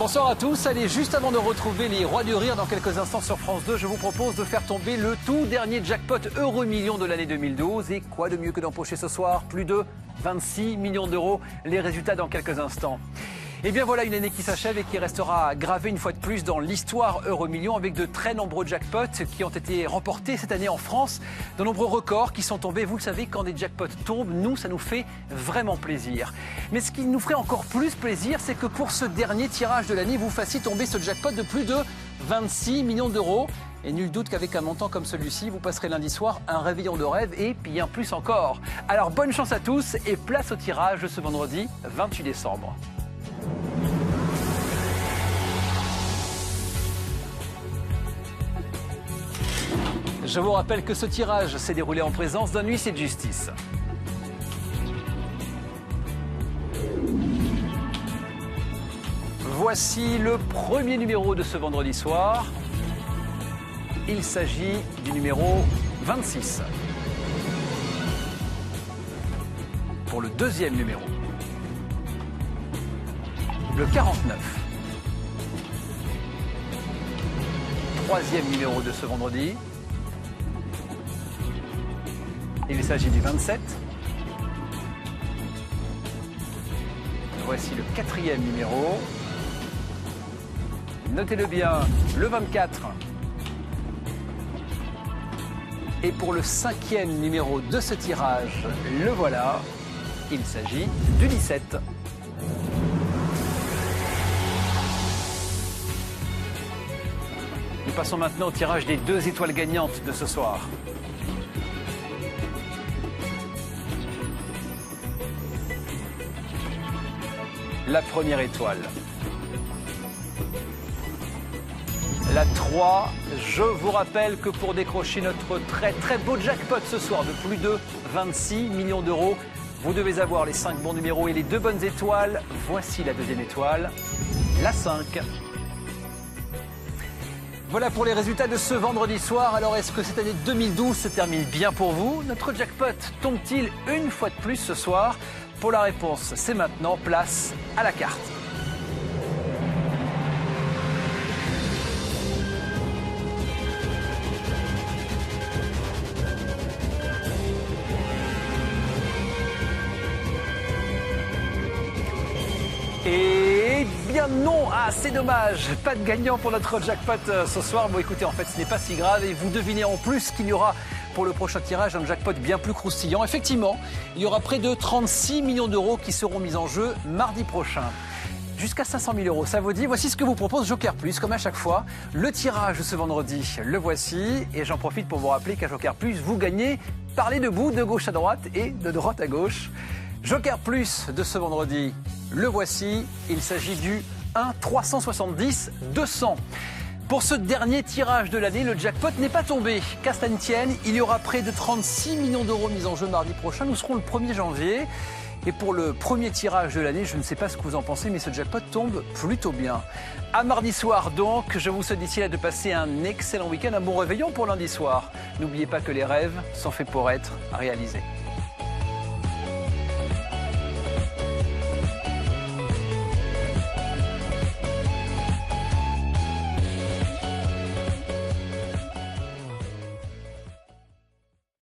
Bonsoir à tous. Allez, juste avant de retrouver les rois du rire dans quelques instants sur France 2, je vous propose de faire tomber le tout dernier jackpot Euro-Million de l'année 2012. Et quoi de mieux que d'empocher ce soir plus de 26 millions d'euros. Les résultats dans quelques instants. Et bien voilà une année qui s'achève et qui restera gravée une fois de plus dans l'histoire Euro-Million avec de très nombreux jackpots qui ont été remportés cette année en France. De nombreux records qui sont tombés. Vous le savez, quand des jackpots tombent, nous, ça nous fait vraiment plaisir. Mais ce qui nous ferait encore plus plaisir, c'est que pour ce dernier tirage de l'année, vous fassiez tomber ce jackpot de plus de 26 millions d'euros. Et nul doute qu'avec un montant comme celui-ci, vous passerez lundi soir un réveillon de rêve et bien plus encore. Alors bonne chance à tous et place au tirage de ce vendredi 28 décembre. Je vous rappelle que ce tirage s'est déroulé en présence d'un huissier de justice. Voici le premier numéro de ce vendredi soir. Il s'agit du numéro 26. Pour le deuxième numéro, le 49. Troisième numéro de ce vendredi. Il s'agit du 27. Voici le quatrième numéro. Notez-le bien, le 24. Et pour le cinquième numéro de ce tirage, le voilà. Il s'agit du 17. Nous passons maintenant au tirage des 2 étoiles gagnantes de ce soir. La première étoile. La 3. Je vous rappelle que pour décrocher notre très beau jackpot ce soir de plus de 26 millions d'euros, vous devez avoir les 5 bons numéros et les 2 bonnes étoiles. Voici la deuxième étoile, la 5. Voilà pour les résultats de ce vendredi soir. Alors est-ce que cette année 2012 se termine bien pour vous? Notre jackpot tombe-t-il une fois de plus ce soir? Pour la réponse, c'est maintenant, place à la carte. Eh bien non, c'est dommage, pas de gagnant pour notre jackpot ce soir. Bon écoutez, en fait ce n'est pas si grave et vous devinez en plus qu'il y aura pour le prochain tirage un jackpot bien plus croustillant. Effectivement, il y aura près de 36 millions d'euros qui seront mis en jeu mardi prochain. Jusqu'à 500 000 euros, ça vous dit? Voici ce que vous propose Joker Plus, comme à chaque fois. Le tirage de ce vendredi, le voici. Et j'en profite pour vous rappeler qu'à Joker Plus, vous gagnez par les deux bouts, de gauche à droite et de droite à gauche. Joker Plus de ce vendredi, le voici. Il s'agit du 1 370 200. Pour ce dernier tirage de l'année, le jackpot n'est pas tombé. Qu'à cela ne tienne, il y aura près de 36 millions d'euros mis en jeu mardi prochain. Nous serons le 1er janvier. Et pour le premier tirage de l'année, je ne sais pas ce que vous en pensez, mais ce jackpot tombe plutôt bien. À mardi soir donc, je vous souhaite d'ici là de passer un excellent week-end, un bon réveillon pour lundi soir. N'oubliez pas que les rêves sont faits pour être réalisés.